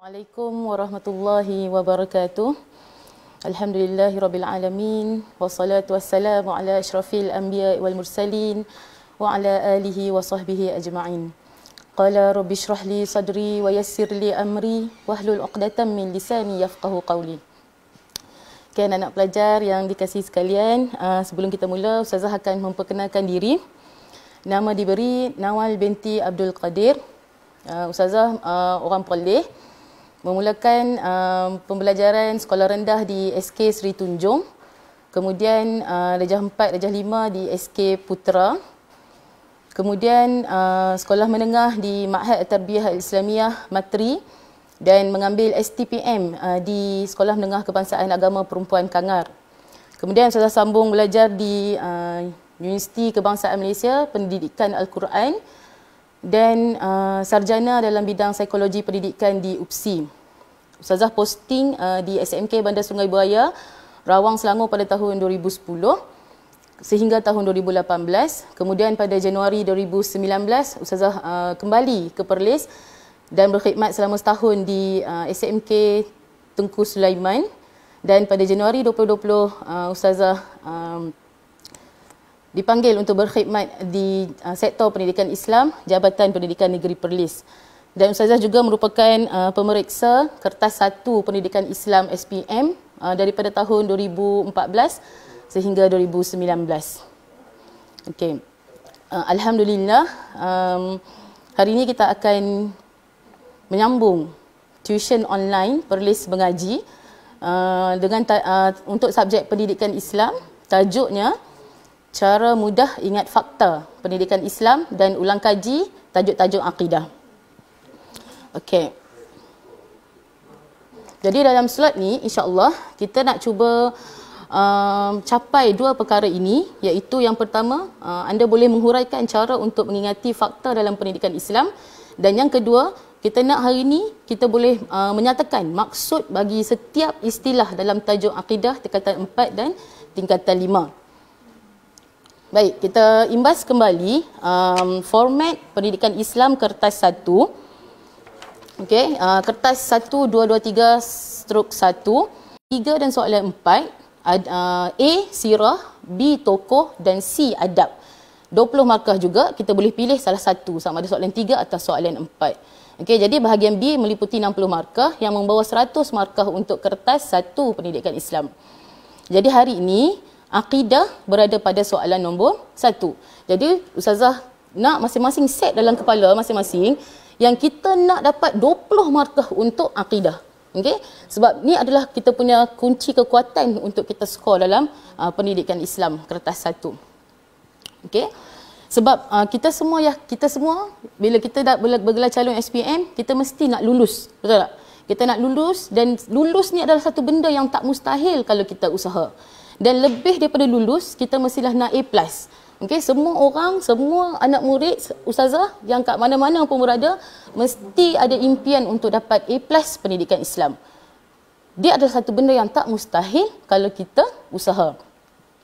Assalamualaikum warahmatullahi wabarakatuh. Alhamdulillahirabbil alamin wassalatu wassalamu ala asyrafil anbiya'i wal mursalin wa ala alihi wa sahbihi ajma'in. Qala rabbi shrah li sadri wa yassir li amri wahlul 'uqdatam min lisani yafqahu qawli. Okay, anak-anak pelajar yang dikasihi sekalian, sebelum kita mula, Ustazah akan memperkenalkan diri. Nama diberi Nawal binti Abdul Qadir. Ustazah orang Perlis. Memulakan pembelajaran sekolah rendah di SK Seri Tunjung, kemudian Darjah 4, Darjah 5 di SK Putra, kemudian sekolah menengah di Ma'had Tarbiyah Al-Islamiyah Matri dan mengambil STPM di Sekolah Menengah Kebangsaan Agama Perempuan Kangar. Kemudian saya sambung belajar di Universiti Kebangsaan Malaysia Pendidikan Al-Quran dan sarjana dalam bidang psikologi pendidikan di UPSI. Ustazah posting di SMK Bandar Sungai Buaya, Rawang, Selangor pada tahun 2010 sehingga tahun 2018. Kemudian pada Januari 2019 Ustazah kembali ke Perlis dan berkhidmat selama setahun di SMK Tengku Sulaiman, dan pada Januari 2020 Ustazah dipanggil untuk berkhidmat di sektor pendidikan Islam, Jabatan Pendidikan Negeri Perlis. Dan Ustazah juga merupakan pemeriksa kertas 1 Pendidikan Islam SPM daripada tahun 2014 sehingga 2019. Okey. Alhamdulillah, hari ini kita akan menyambung tuition online Perlis Mengaji dengan untuk subjek pendidikan Islam. Tajuknya Cara Mudah Ingat Fakta Pendidikan Islam dan Ulang Kaji Tajuk-tajuk Akidah. Okey. Jadi dalam slide ni insya-Allah kita nak cuba capai dua perkara ini, iaitu yang pertama anda boleh menghuraikan cara untuk mengingati fakta dalam pendidikan Islam, dan yang kedua kita nak hari ini kita boleh menyatakan maksud bagi setiap istilah dalam tajuk akidah tingkatan 4 dan tingkatan 5. Baik, kita imbas kembali format pendidikan Islam kertas 1. Okey, kertas 1-2-2-3/1, 3 dan soalan 4, A sirah, B tokoh dan C adab. 20 markah juga, kita boleh pilih salah satu sama ada soalan 3 atau soalan 4. Okey, jadi bahagian B meliputi 60 markah yang membawa 100 markah untuk kertas 1 pendidikan Islam. Jadi hari ini akidah berada pada soalan nombor 1. Jadi Ustazah nak masing-masing set dalam kepala masing-masing yang kita nak dapat 20 markah untuk akidah. Okey? Sebab ni adalah kita punya kunci kekuatan untuk kita skor dalam pendidikan Islam kertas 1. Okey? Sebab kita semua bila kita dah bergelar calon SPM, kita mesti nak lulus. Betul tak? Kita nak lulus, dan lulus ni adalah satu benda yang tak mustahil kalau kita usaha. Dan lebih daripada lulus, kita mestilah nak A+. Okey, semua orang, semua anak murid Ustazah yang kat mana-mana pun berada, mesti ada impian untuk dapat A+ pendidikan Islam. Dia adalah satu benda yang tak mustahil kalau kita usaha.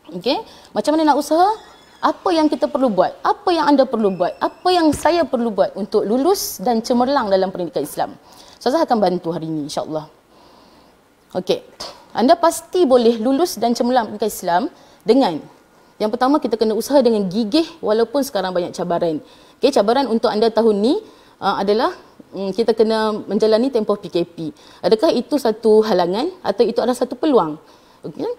Okey, macam mana nak usaha? Apa yang kita perlu buat? Apa yang anda perlu buat? Apa yang saya perlu buat untuk lulus dan cemerlang dalam pendidikan Islam? Ustazah akan bantu hari ini, insya-Allah. Okey. Anda pasti boleh lulus dan cemerlang pendidikan Islam dengan, yang pertama, kita kena usaha dengan gigih walaupun sekarang banyak cabaran. Okay, cabaran untuk anda tahun ni adalah kita kena menjalani tempoh PKP. Adakah itu satu halangan atau itu adalah satu peluang? Okay?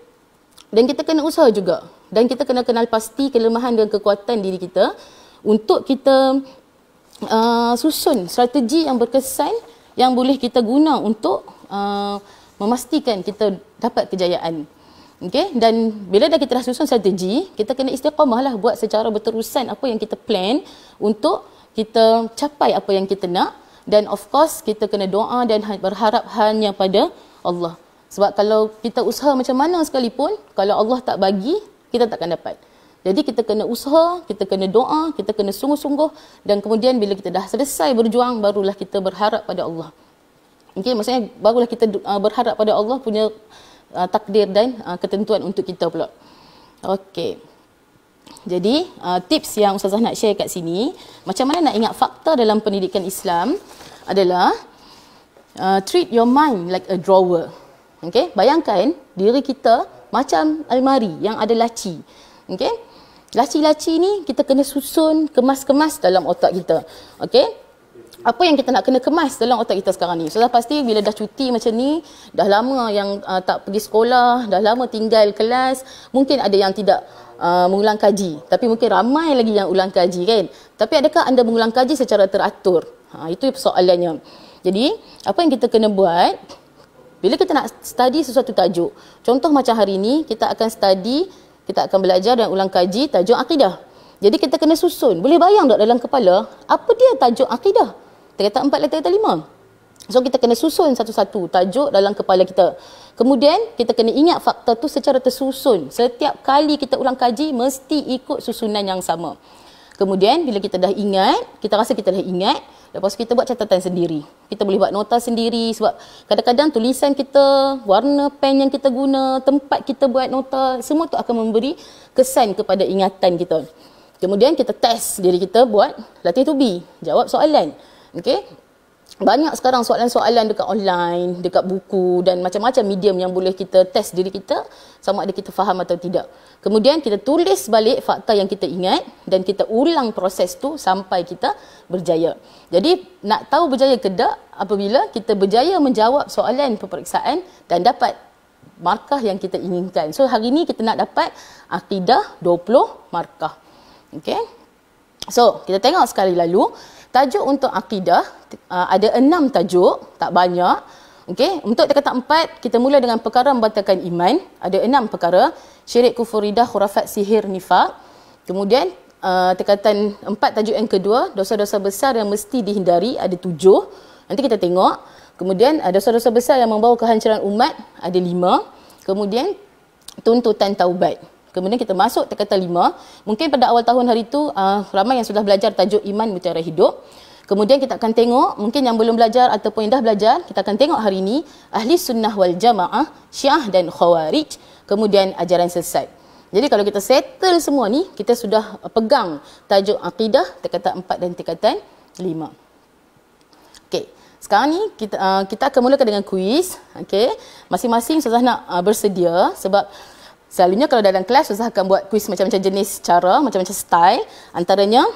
Dan kita kena usaha juga. Dan kita kena kenal pasti kelemahan dan kekuatan diri kita untuk kita susun strategi yang berkesan yang boleh kita guna untuk memastikan kita dapat kejayaan. Okey, dan bila kita dah susun strategi, kita kena istiqamahlah buat secara berterusan apa yang kita plan untuk kita capai apa yang kita nak, dan of course kita kena doa dan berharap hanya pada Allah. Sebab kalau kita usaha macam mana sekalipun, kalau Allah tak bagi, kita takkan dapat. Jadi kita kena usaha, kita kena doa, kita kena sungguh-sungguh, dan kemudian bila kita dah selesai berjuang, barulah kita berharap pada Allah. Okay, maksudnya barulah kita berharap pada Allah punya takdir dan ketentuan untuk kita pula. Okey. Jadi tips yang Ustazah nak share kat sini, macam mana nak ingat fakta dalam pendidikan Islam adalah treat your mind like a drawer. Okay, bayangkan diri kita macam almari yang ada laci. Okay, laci-laci ni kita kena susun, kemas-kemas dalam otak kita. Okay, apa yang kita nak kena kemas dalam otak kita sekarang ni? Sudah pasti bila dah cuti macam ni, dah lama yang tak pergi sekolah, dah lama tinggal kelas, mungkin ada yang tidak mengulang kaji. Tapi mungkin ramai lagi yang ulang kaji kan. Tapi adakah anda mengulang kaji secara teratur? Itu persoalannya. Jadi, apa yang kita kena buat, bila kita nak study sesuatu tajuk, contoh macam hari ini, kita akan study, kita akan belajar dan ulang kaji tajuk akidah. Jadi kita kena susun. Boleh bayang tak dalam kepala, apa dia tajuk akidah? Tingkatan 4 letter 5. So kita kena susun satu-satu tajuk dalam kepala kita. Kemudian kita kena ingat fakta tu secara tersusun. Setiap kali kita ulang kaji, mesti ikut susunan yang sama. Kemudian bila kita dah ingat, kita rasa kita dah ingat, lepas tu kita buat catatan sendiri. Kita boleh buat nota sendiri sebab kadang-kadang tulisan kita, warna pen yang kita guna, tempat kita buat nota, semua tu akan memberi kesan kepada ingatan kita. Kemudian kita test diri kita buat latih to be, jawab soalan. Okey. Banyak sekarang soalan-soalan dekat online, dekat buku dan macam-macam medium yang boleh kita test diri kita sama ada kita faham atau tidak. Kemudian kita tulis balik fakta yang kita ingat dan kita ulang proses tu sampai kita berjaya. Jadi nak tahu berjaya ke tak apabila kita berjaya menjawab soalan peperiksaan dan dapat markah yang kita inginkan. So hari ni kita nak dapat akidah 20 markah. Okey. So kita tengok sekali lalu. Tajuk untuk akidah ada 6 tajuk, tak banyak. Okey, untuk tingkatan 4 kita mula dengan perkara membatalkan iman, ada 6 perkara, syirik, kufur, ridah, khurafat, sihir, nifak. Kemudian tingkatan 4 tajuk yang kedua, dosa-dosa besar yang mesti dihindari, ada 7. Nanti kita tengok. Kemudian dosa-dosa besar yang membawa kehancuran umat, ada 5. Kemudian tuntutan taubat. Kemudian kita masuk tingkatan 5. Mungkin pada awal tahun hari itu ramai yang sudah belajar tajuk iman mutiara hidup. Kemudian kita akan tengok, mungkin yang belum belajar ataupun yang dah belajar, kita akan tengok hari ini ahli sunnah wal jamaah, syiah dan khawarij, kemudian ajaran sesat. Jadi kalau kita settle semua ni, kita sudah pegang tajuk akidah tingkatan 4 dan tingkatan 5. Okey, sekarang ni kita akan mulakan dengan kuis. Okey, masing-masing sudah nak bersedia sebab selalunya kalau dalam kelas Ustaz akan buat kuis macam-macam jenis cara, macam-macam style. Antaranya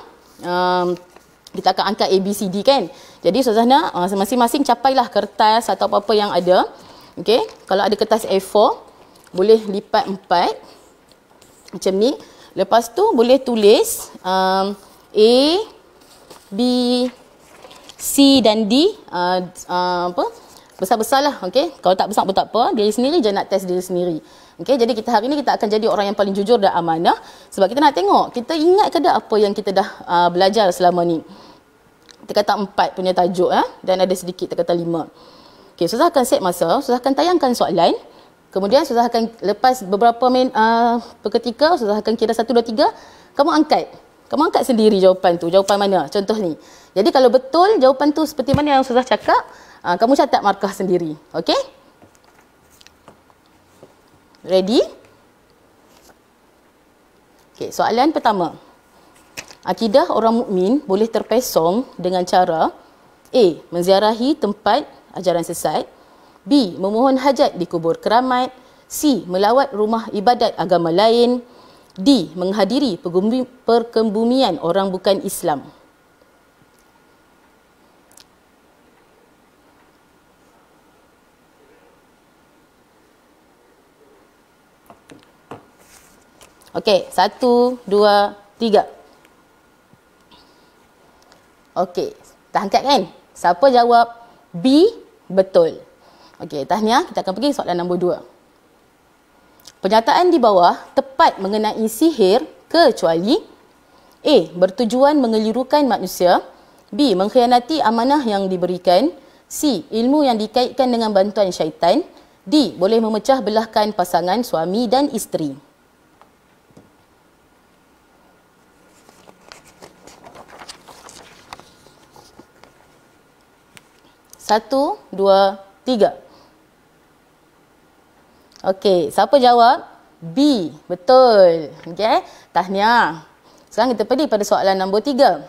kita akan angkat A, B, C, D kan. Jadi Ustaz nak masing-masing capailah kertas atau apa-apa yang ada. Okey, kalau ada kertas A4 boleh lipat 4 macam ni. Lepas tu boleh tulis A, B, C dan D besar-besar lah. Okey, kalau tak besar pun tak apa, diri sendiri je nak test diri sendiri. Okey, jadi kita hari ni kita akan jadi orang yang paling jujur dan amanah sebab kita nak tengok kita ingat ke tak apa yang kita dah belajar selama ni. Tingkatan 4 punya tajuk dan ada sedikit tingkatan 5. Okey, Ustaz akan set masa, Ustaz akan tayangkan soalan. Kemudian Ustaz akan lepas beberapa ketika Ustaz akan kira 1 2 3, kamu angkat. Kamu angkat sendiri jawapan tu, jawapan mana? Contoh ni. Jadi kalau betul jawapan tu seperti mana yang Ustaz cakap, kamu catat markah sendiri. Okey? Ready? Okey, soalan pertama. Akidah orang mukmin boleh terpesong dengan cara A. Menziarahi tempat ajaran sesat, B. Memohon hajat di kubur keramat, C. Melawat rumah ibadat agama lain, D. Menghadiri perkebumian orang bukan Islam. Okey, 1, 2, 3. Okey, dah angkat kan? Siapa jawab B? Betul. Okey, tahniah. Kita akan pergi soalan nombor 2. Pernyataan di bawah tepat mengenai sihir kecuali A. Bertujuan mengelirukan manusia, B. Mengkhianati amanah yang diberikan, C. Ilmu yang dikaitkan dengan bantuan syaitan, D. Boleh memecah belahkan pasangan suami dan isteri. 1, 2, 3. Okey, siapa jawab? B. Betul. Okey, tahniah. Sekarang kita pergi pada soalan nombor 3.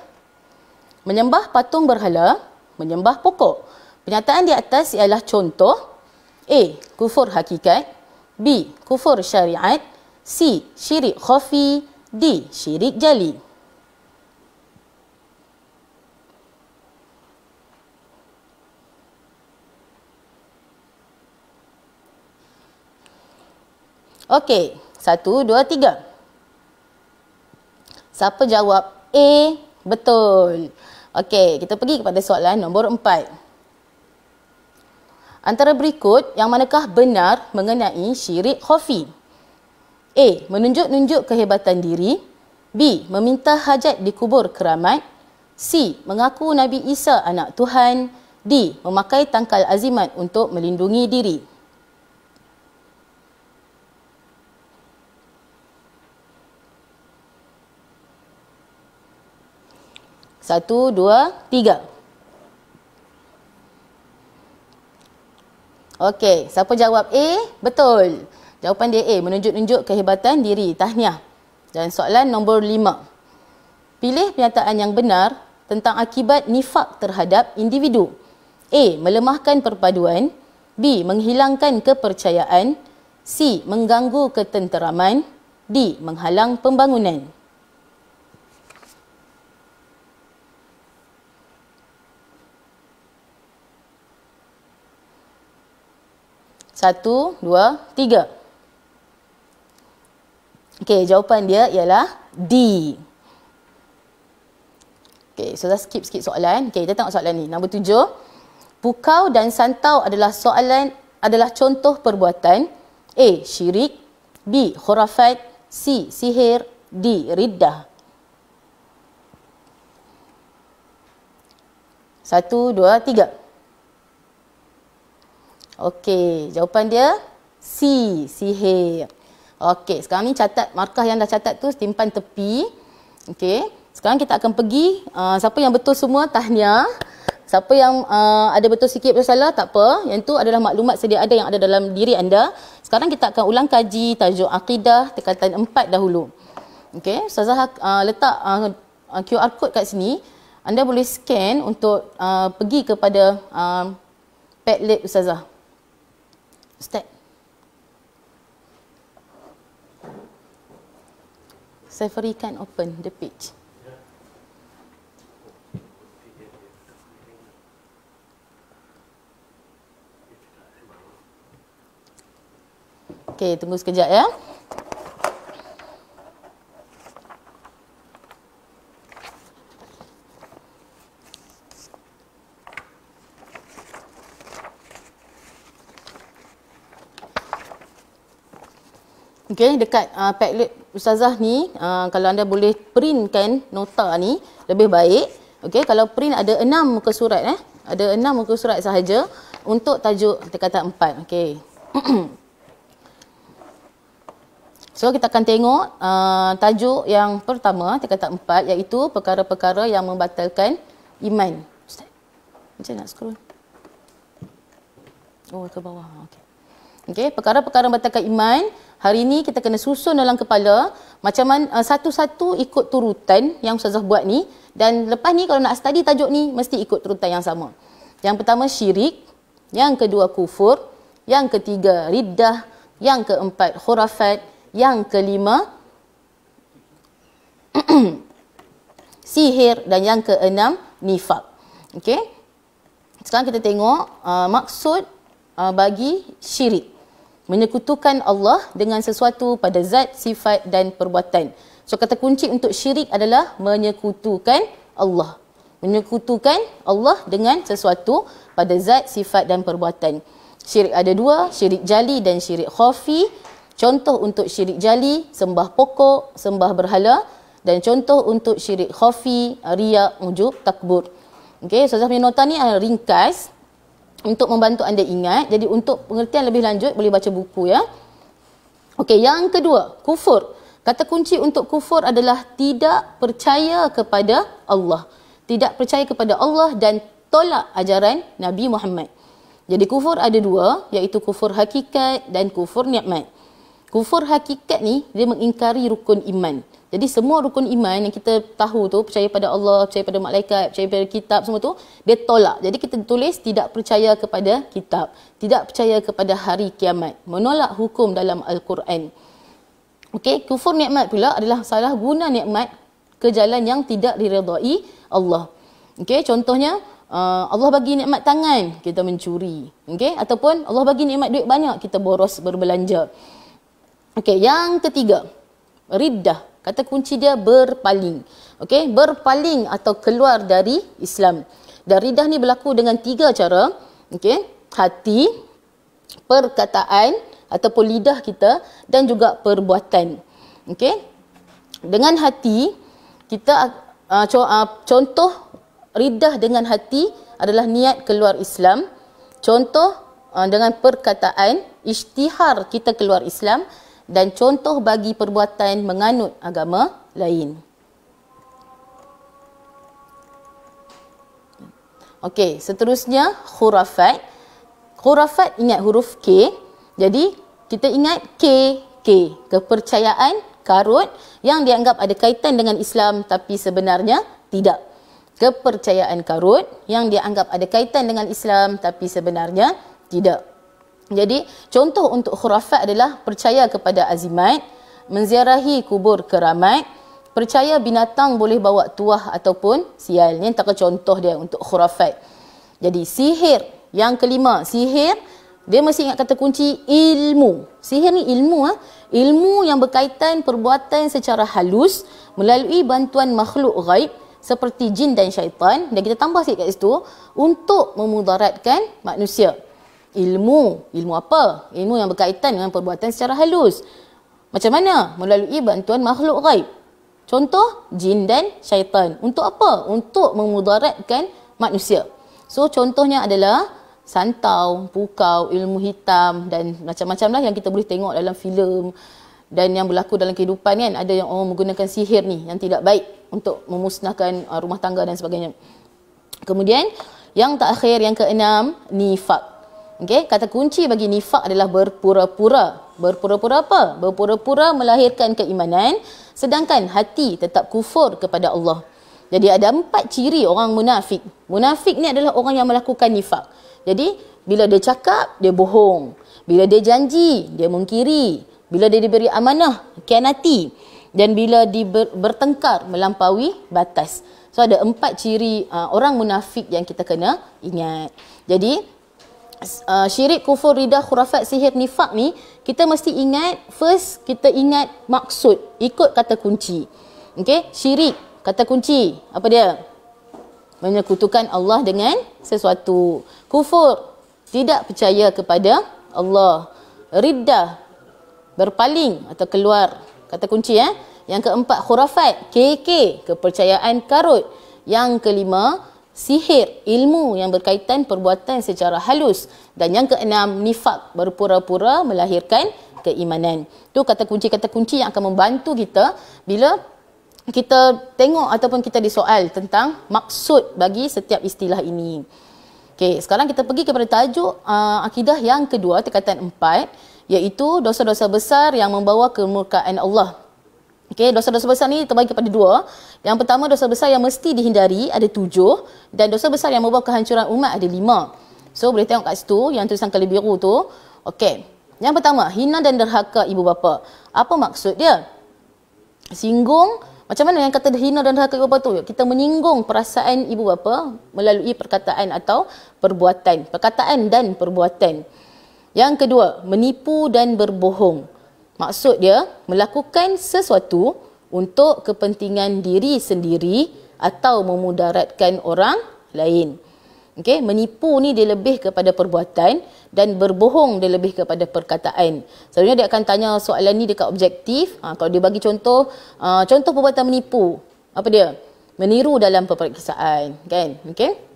Menyembah patung berhala, menyembah pokok, Pernyataan di atas ialah contoh. A. Kufur hakikat. B. Kufur syariat. C. Syirik khafi. D. Syirik jali. Okey, 1, 2, 3. Siapa jawab A? Betul. Okey, kita pergi kepada soalan nombor 4. Antara berikut, yang manakah benar mengenai syirik khafi? A. Menunjuk-nunjuk kehebatan diri. B. Meminta hajat di kubur keramat. C. Mengaku Nabi Isa anak Tuhan. D. Memakai tangkal azimat untuk melindungi diri. 1, 2, 3. Okey, siapa jawab A? Betul. Jawapan dia A, menunjuk-nunjuk kehebatan diri. Tahniah. Dan soalan nombor 5. Pilih pernyataan yang benar tentang akibat nifak terhadap individu. A. Melemahkan perpaduan. B. Menghilangkan kepercayaan. C. Mengganggu ketenteraman. D. Menghalang pembangunan. 1, 2, 3. Okey, jawapan dia ialah D. Okey, so skip sikit soalan. Okey, kita tengok soalan ni. Nombor 7. Pukau dan santau adalah contoh perbuatan. A. Syirik. B. Khurafat. C. Sihir. D. Riddah. 1, 2, 3. Okey, jawapan dia C. Sihir. Okey, sekarang ni catat markah yang dah catat tu simpan tepi. Okey, sekarang kita akan pergi. Siapa yang betul semua, tahniah. Siapa yang ada betul sikit bersalah, tak apa. Yang tu adalah maklumat sedia ada yang ada dalam diri anda. Sekarang kita akan ulang kaji tajuk akidah tingkatan 4 dahulu. Okey, Ustazah letak QR code kat sini. Anda boleh scan untuk pergi kepada Padlet Ustazah. Ustaz. Safari can open the page. Okey, tunggu sekejap ya. Okey, dekat Padlet Ustazah ni, kalau anda boleh printkan nota ni, lebih baik. Okey, kalau print ada 6 muka surat ada 6 muka surat sahaja untuk tajuk tingkatan 4. Okey. So kita akan tengok tajuk yang pertama tingkatan 4, iaitu perkara-perkara yang membatalkan iman. Ustaz, macam nak scroll? Oh, ke bawah. Okey. Okey, perkara-perkara membatalkan iman. Hari ini kita kena susun dalam kepala macam mana satu-satu ikut turutan yang Ustazah buat ni, dan lepas ni kalau nak study tajuk ni mesti ikut turutan yang sama. Yang pertama syirik, yang kedua kufur, yang ketiga riddah, yang keempat khurafat, yang kelima sihir, dan yang keenam nifak. Okey. Sekarang kita tengok maksud bagi syirik. Menyekutukan Allah dengan sesuatu pada zat, sifat dan perbuatan. So kata kunci untuk syirik adalah menyekutukan Allah. Menyekutukan Allah dengan sesuatu pada zat, sifat dan perbuatan. Syirik ada dua, syirik jali dan syirik khafi. Contoh untuk syirik jali, sembah pokok, sembah berhala. Dan contoh untuk syirik khafi, riya, ujub, takbur. Okey, Ustazah punya nota ni ringkas untuk membantu anda ingat. Jadi untuk pengertian lebih lanjut boleh baca buku ya. Okey, yang kedua, kufur. Kata kunci untuk kufur adalah tidak percaya kepada Allah. Tidak percaya kepada Allah dan tolak ajaran Nabi Muhammad. Jadi kufur ada dua, iaitu kufur hakikat dan kufur nikmat. Kufur hakikat ni dia mengingkari rukun iman. Jadi semua rukun iman yang kita tahu tu, percaya pada Allah, percaya pada malaikat, percaya pada kitab, semua tu dia tolak. Jadi kita tulis tidak percaya kepada kitab, tidak percaya kepada hari kiamat, menolak hukum dalam Al-Quran. Okey, kufur nikmat pula adalah salah guna nikmat ke jalan yang tidak diredai Allah. Okey, contohnya Allah bagi nikmat tangan, kita mencuri. Okey, ataupun Allah bagi nikmat duit banyak, kita boros berbelanja. Okey, yang ketiga, riddah. Kata kunci dia berpaling. Okey, berpaling atau keluar dari Islam. Dan riddah ni berlaku dengan 3 cara. Okey, hati, perkataan ataupun lidah kita dan juga perbuatan. Okey. Dengan hati kita contoh riddah dengan hati adalah niat keluar Islam. Contoh dengan perkataan isytihar kita keluar Islam. Dan contoh bagi perbuatan menganut agama lain. Okey, seterusnya khurafat. Khurafat ingat huruf K. Jadi kita ingat K. Kepercayaan karut yang dianggap ada kaitan dengan Islam tapi sebenarnya tidak. Kepercayaan karut yang dianggap ada kaitan dengan Islam tapi sebenarnya tidak. Jadi, contoh untuk khurafat adalah percaya kepada azimat, menziarahi kubur keramat, percaya binatang boleh bawa tuah ataupun sial. Ini antara contoh dia untuk khurafat. Jadi, sihir. Yang kelima, sihir, dia mesti ingat kata kunci ilmu. Sihir ni ilmu. Ilmu yang berkaitan perbuatan secara halus melalui bantuan makhluk ghaib seperti jin dan syaitan. Dan kita tambah sikit kat situ, untuk memudaratkan manusia. Ilmu apa? Ilmu yang berkaitan dengan perbuatan secara halus. Macam mana? Melalui bantuan makhluk ghaib. Contoh, jin dan syaitan. Untuk apa? Untuk memudaratkan manusia. So, contohnya adalah santau, pukau, ilmu hitam dan macam-macam lah yang kita boleh tengok dalam filem dan yang berlaku dalam kehidupan kan. Ada yang orang menggunakan sihir ni yang tidak baik untuk memusnahkan rumah tangga dan sebagainya. Kemudian, yang terakhir, yang keenam, nifak. Okey, kata kunci bagi nifak adalah berpura-pura. Berpura-pura apa? Berpura-pura melahirkan keimanan sedangkan hati tetap kufur kepada Allah. Jadi ada 4 ciri orang munafik. Munafik ni adalah orang yang melakukan nifak. Jadi bila dia cakap, dia bohong. Bila dia janji, dia mungkiri. Bila dia diberi amanah, khianati. Dan bila bertengkar, melampaui batas. So ada 4 ciri orang munafik yang kita kena ingat. Jadi syirik, kufur, ridah, khurafat, sihir, nifak ni kita mesti ingat, first kita ingat maksud, ikut kata kunci. Okey, syirik kata kunci apa dia? Menyekutukan Allah dengan sesuatu. Kufur, tidak percaya kepada Allah. Riddah, berpaling atau keluar, kata kunci Yang keempat, khurafat, kepercayaan karut. Yang kelima, sihir, ilmu yang berkaitan perbuatan secara halus. Dan yang keenam, nifak, berpura-pura melahirkan keimanan. Itu kata kunci yang akan membantu kita bila kita tengok ataupun kita disoal tentang maksud bagi setiap istilah ini. Okey, sekarang kita pergi kepada tajuk akidah yang kedua, tingkatan 4, iaitu dosa-dosa besar yang membawa kemurkaan Allah. Okey, dosa-dosa besar ni terbagi kepada 2. Yang pertama, dosa besar yang mesti dihindari, ada 7. Dan dosa besar yang membawa kehancuran umat ada 5. So, boleh tengok kat situ, yang tulisan kali biru tu. Okey, yang pertama, hina dan derhaka ibu bapa. Apa maksud dia? Singgung. Macam mana yang kata hina dan derhaka ibu bapa tu? Kita menyinggung perasaan ibu bapa melalui perkataan atau perbuatan. Perkataan dan perbuatan. Yang kedua, menipu dan berbohong. Maksud dia, melakukan sesuatu untuk kepentingan diri sendiri atau memudaratkan orang lain. Okey, menipu ni dia lebih kepada perbuatan dan berbohong dia lebih kepada perkataan. Selalunya dia akan tanya soalan ni dekat objektif. Kalau dia bagi contoh perbuatan menipu, apa dia? Meniru dalam peperiksaan, kan? Okey.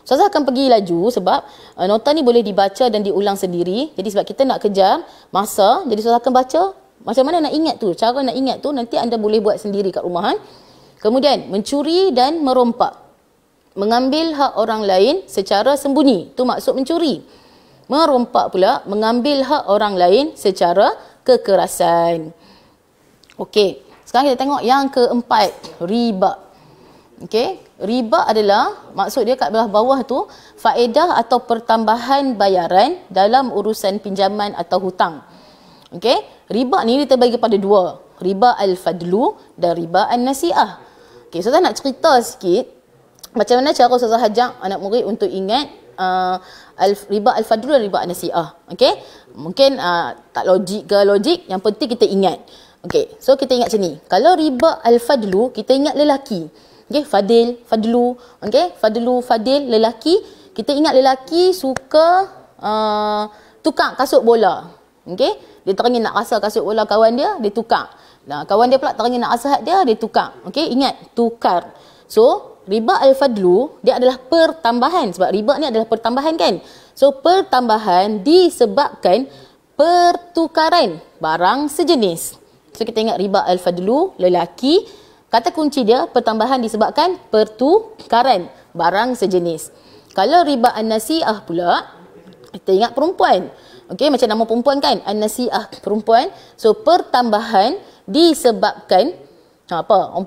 Ustazah akan pergi laju sebab nota ni boleh dibaca dan diulang sendiri. Jadi sebab kita nak kejar masa, jadi Ustazah akan baca macam mana nak ingat tu. Cara nak ingat tu nanti anda boleh buat sendiri kat rumah. Kemudian, mencuri dan merompak. Mengambil hak orang lain secara sembunyi. Tu maksud mencuri. Merompak pula, mengambil hak orang lain secara kekerasan. Okey, sekarang kita tengok yang keempat, riba. Okey, riba adalah, maksud dia kat belah bawah tu, faedah atau pertambahan bayaran dalam urusan pinjaman atau hutang. Okey, riba ni dia terbagi pada dua, riba al-fadlu dan riba an-nasi'ah. Okey, Ustazah nak cerita sikit macam mana cara Ustazah ajak anak murid untuk ingat riba al-fadlu dan riba an-nasi'ah. Okey, mungkin tak logik ke logik, yang penting kita ingat. Okey, so kita ingat macam ni. Kalau riba al-fadlu, kita ingat lelaki. Okey, fadil, fadlu. Okey, fadlu, fadil, lelaki. Kita ingat lelaki suka tukar kasut bola. Okey, dia teringin nak rasa kasut bola kawan dia, dia tukar. Nah, kawan dia pula teringin nak rasa hak dia, dia tukar. Okey, ingat, tukar. So, riba al-fadlu, dia adalah pertambahan. Sebab riba ni adalah pertambahan kan. So, pertambahan disebabkan pertukaran barang sejenis. So, kita ingat riba al-fadlu, lelaki. Kata kunci dia, pertambahan disebabkan pertukaran barang sejenis. Kalau riba an-nasi'ah pula, kita ingat perempuan. Okey, macam nama perempuan kan, an-nasi'ah, perempuan. So, pertambahan disebabkan apa? Orang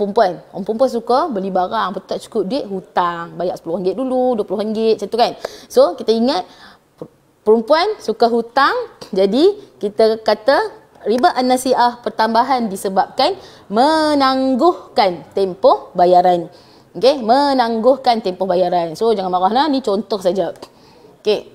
perempuan suka beli barang, betul tak cukup duit, hutang, bayar RM10 dulu, RM20 macam tu kan. So, kita ingat perempuan suka hutang, jadi kita kata riba an-nasi'ah, pertambahan disebabkan menangguhkan tempoh bayaran. Okey, menangguhkan tempoh bayaran. So, jangan marahlah, ni contoh saja. Okey.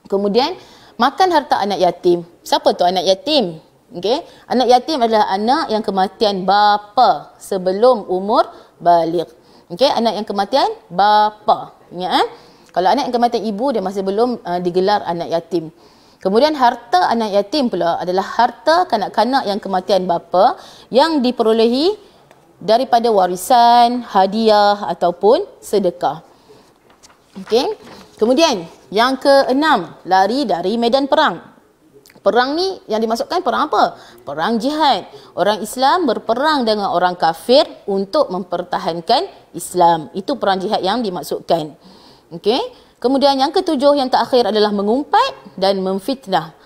Kemudian makan harta anak yatim. Siapa tu anak yatim? Okey, anak yatim adalah anak yang kematian bapa sebelum umur baligh. Okey, anak yang kematian bapa. Ingat Kalau anak yang kematian ibu, dia masih belum digelar anak yatim. Kemudian harta anak yatim pula adalah harta kanak-kanak yang kematian bapa yang diperolehi daripada warisan, hadiah ataupun sedekah. Okey. Kemudian yang keenam, lari dari medan perang. Perang ni yang dimaksudkan perang apa? Perang jihad. Orang Islam berperang dengan orang kafir untuk mempertahankan Islam. Itu perang jihad yang dimaksudkan. Okey. Kemudian yang ketujuh, yang terakhir adalah mengumpat dan memfitnah.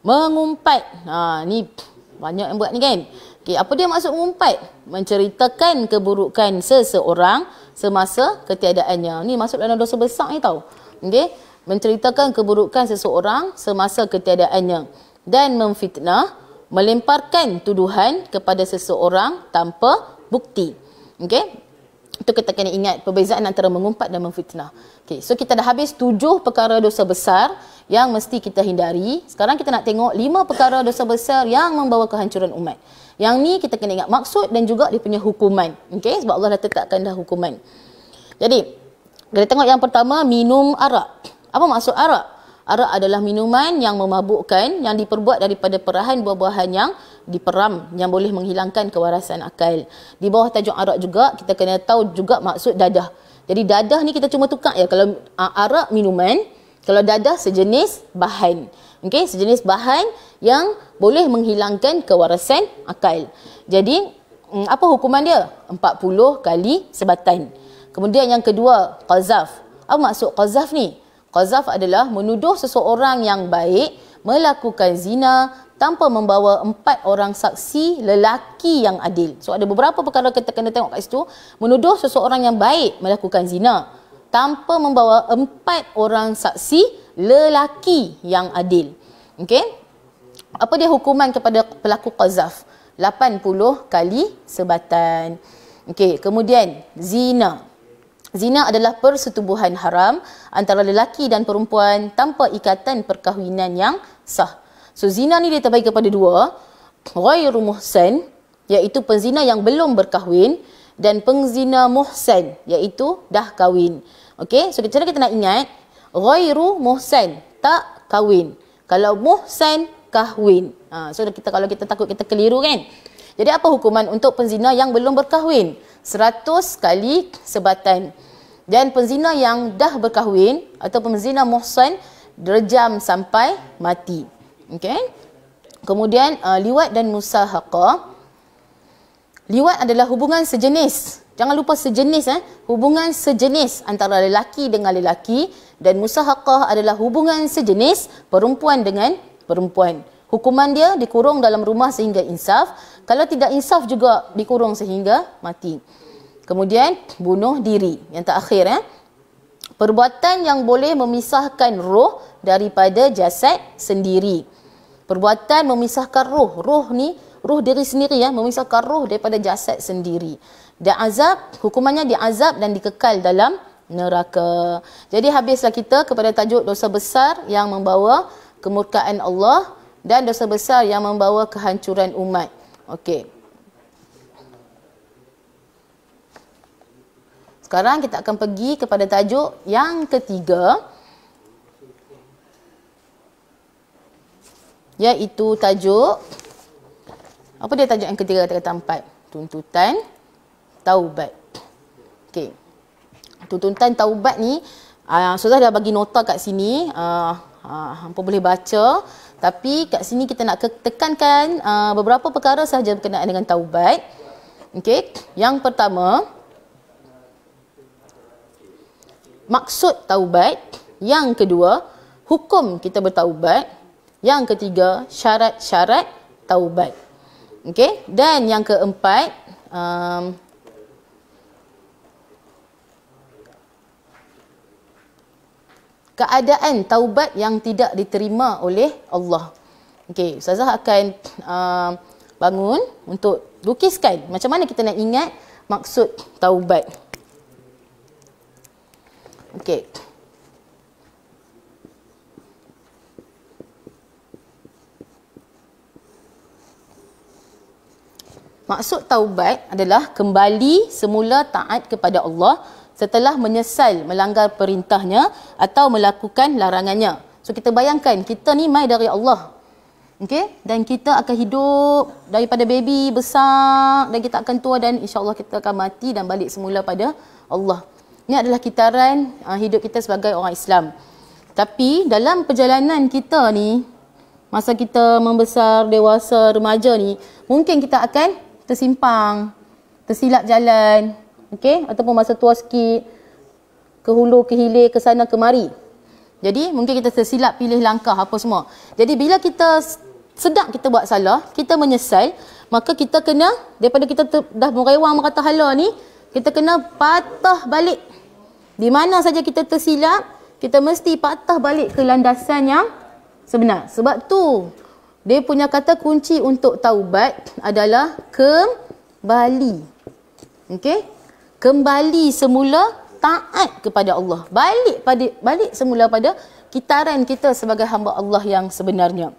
Mengumpat. Ni banyak yang buat ni kan. Okey, apa dia maksud mengumpat? Menceritakan keburukan seseorang semasa ketiadaannya. Ni masuk dalam dosa besar ni tau. Okey, menceritakan keburukan seseorang semasa ketiadaannya dan memfitnah, melemparkan tuduhan kepada seseorang tanpa bukti. Okey, itu kita kena ingat perbezaan antara mengumpat dan memfitnah. Okey, so kita dah habis 7 perkara dosa besar yang mesti kita hindari. Sekarang kita nak tengok 5 perkara dosa besar yang membawa kehancuran umat. Yang ni kita kena ingat maksud dan juga dia punya hukuman. Okey, sebab Allah dah tetapkan dah hukuman. Jadi kita tengok yang pertama, minum arak. Apa maksud arak? Arak adalah minuman yang memabukkan, yang diperbuat daripada perahan buah-buahan yang diperam, yang boleh menghilangkan kewarasan akal. Di bawah tajuk arak juga, kita kena tahu juga maksud dadah. Jadi dadah ni kita cuma tukar ya. Kalau arak minuman, kalau dadah sejenis bahan. Okey, sejenis bahan yang boleh menghilangkan kewarasan akal. Jadi, apa hukuman dia? 40 kali sebatan. Kemudian yang kedua, qazaf. Apa maksud qazaf ni? Qazaf adalah menuduh seseorang yang baik melakukan zina tanpa membawa 4 orang saksi lelaki yang adil. So ada beberapa perkara kita kena tengok kat situ. Menuduh seseorang yang baik melakukan zina tanpa membawa 4 orang saksi lelaki yang adil. Okey? Apa dia hukuman kepada pelaku qazaf? 80 kali sebatan. Okey, kemudian zina. Zina adalah persetubuhan haram antara lelaki dan perempuan tanpa ikatan perkahwinan yang sah. So zina ni dia terbagi kepada 2. Ghairu muhsan, iaitu penzina yang belum berkahwin, dan penzina muhsan, iaitu dah kahwin. Okey, so cara kita nak ingat, ghairu muhsan, tak kahwin. Kalau muhsan, kahwin. So kalau kita takut kita keliru kan. Jadi apa hukuman untuk penzina yang belum berkahwin? 100 kali sebatan. Dan penzina yang dah berkahwin atau penzina muhsan direjam sampai mati. Okey. Kemudian liwat dan musahaqah. Liwat adalah hubungan sejenis. Jangan lupa sejenis hubungan sejenis antara lelaki dengan lelaki, dan musahaqah adalah hubungan sejenis perempuan dengan perempuan. hukuman dia dikurung dalam rumah sehingga insaf. Kalau tidak insaf juga dikurung sehingga mati. Kemudian bunuh diri. Yang terakhir, perbuatan yang boleh memisahkan roh daripada jasad sendiri. Perbuatan memisahkan roh. Roh ni, roh diri sendiri, memisahkan roh daripada jasad sendiri. Dan azab, hukumannya diazab dan dikekal dalam neraka. Jadi habislah kita kepada tajuk dosa besar yang membawa kemurkaan Allah dan dosa besar yang membawa kehancuran umat. Okey. Sekarang kita akan pergi kepada tajuk yang ketiga, iaitu tajuk, apa dia tajuk yang ketiga kata 4? Tuntutan taubat. Okey. Tuntutan taubat ni, Ustazah dah bagi nota kat sini, hampa boleh baca. Tapi kat sini kita nak tekankan beberapa perkara sahaja berkenaan dengan taubat. Okey. Yang pertama, maksud taubat. Yang kedua, hukum kita bertaubat. Yang ketiga, syarat-syarat taubat. Okey. Dan yang keempat, keadaan taubat yang tidak diterima oleh Allah. Okey, Ustazah akan bangun untuk lukiskan macam mana kita nak ingat maksud taubat. Okey. Maksud taubat adalah kembali semula taat kepada Allah setelah menyesal melanggar perintahnya atau melakukan larangannya. So kita bayangkan kita ni mai dari Allah. Okey, dan kita akan hidup daripada baby besar dan kita akan tua dan insya-Allah kita akan mati dan balik semula pada Allah. Ini adalah kitaran hidup kita sebagai orang Islam. Tapi dalam perjalanan kita ni, masa kita membesar, dewasa, remaja ni, mungkin kita akan tersimpang, tersilap jalan. Okey, ataupun masa tua sikit, ke hulu, ke hilir, ke sana, kemari. Jadi, mungkin kita tersilap pilih langkah apa semua. Jadi, bila kita sedar kita buat salah, kita menyesal, maka kita kena, daripada kita dah merewang merata hala ni, kita kena patah balik. Di mana saja kita tersilap, kita mesti patah balik ke landasan yang sebenar. Sebab tu, dia punya kata kunci untuk taubat adalah kembali. Okey? Kembali semula taat kepada Allah. Balik semula pada kitaran kita sebagai hamba Allah yang sebenarnya.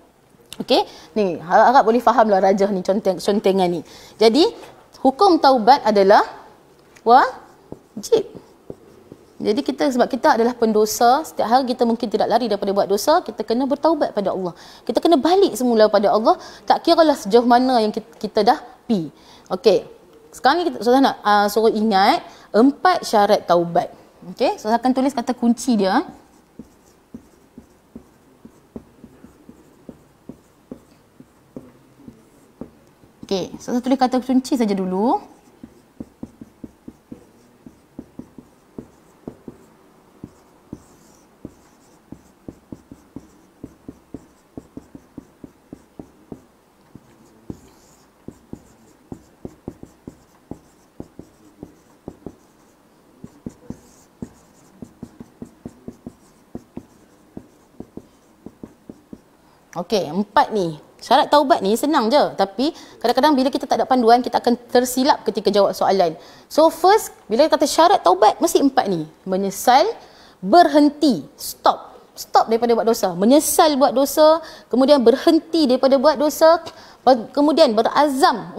Okey? Ni, harap boleh fahamlah rajah ni, contengan ni. Jadi, hukum taubat adalah wajib. Jadi sebab kita adalah pendosa, setiap hari kita mungkin tidak lari daripada buat dosa, kita kena bertaubat pada Allah. Kita kena balik semula pada Allah, tak kiralah sejauh mana yang kita dah pi. Okey. Sekarang ni Ustazah nak suruh ingat 4 syarat taubat. Okey, Ustazah akan tulis kata kunci dia. Okey, Ustazah tulis kata kunci saja dulu. Okey, 4 ni. Syarat taubat ni senang je. Tapi kadang-kadang bila kita tak ada panduan, kita akan tersilap ketika jawab soalan. So first, bila kata syarat taubat, mesti 4 ni. Menyesal, berhenti, stop. Stop daripada buat dosa. Menyesal buat dosa, kemudian berhenti daripada buat dosa, kemudian berazam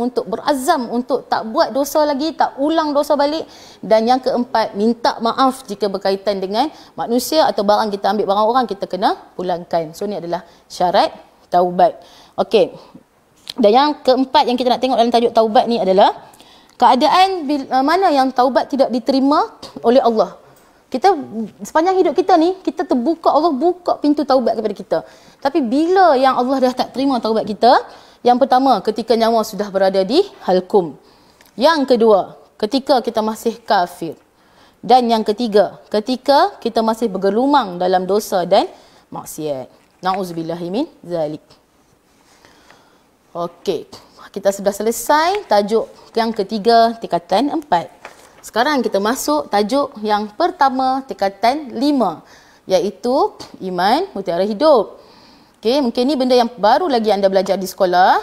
untuk tak buat dosa lagi, tak ulang dosa balik. Dan yang keempat, minta maaf jika berkaitan dengan manusia atau barang kita ambil barang orang, kita kena pulangkan. So ni adalah syarat taubat. Okey. Dan yang keempat yang kita nak tengok dalam tajuk taubat ni adalah keadaan mana yang taubat tidak diterima oleh Allah. Kita sepanjang hidup kita ni, kita terbuka, Allah buka pintu taubat kepada kita. Tapi bila yang Allah dah tak terima taubat kita, yang pertama, ketika nyawa sudah berada di halkum. Yang kedua, ketika kita masih kafir. Dan yang ketiga, ketika kita masih bergelumang dalam dosa dan maksiat. Na'udzubillahi min zalik. Okey, kita sudah selesai tajuk yang ketiga, tingkatan 4. Sekarang kita masuk tajuk yang pertama, tingkatan 5, iaitu iman mutiara hidup. Okey, mungkin ni benda yang baru lagi anda belajar di sekolah.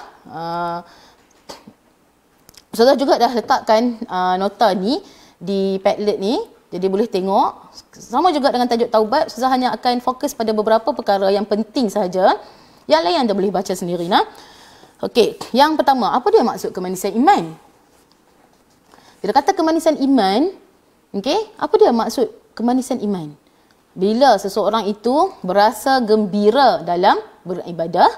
Ustazah juga dah letakkan nota ni di Padlet ni. Jadi boleh tengok. Sama juga dengan tajuk taubat, Ustazah hanya akan fokus pada beberapa perkara yang penting sahaja. Yang lain anda boleh baca sendiri. Okey, yang pertama, apa dia maksud kemanisan iman? Bila kata kemanisan iman, okey, apa dia maksud kemanisan iman? Bila seseorang itu berasa gembira dalam beribadah,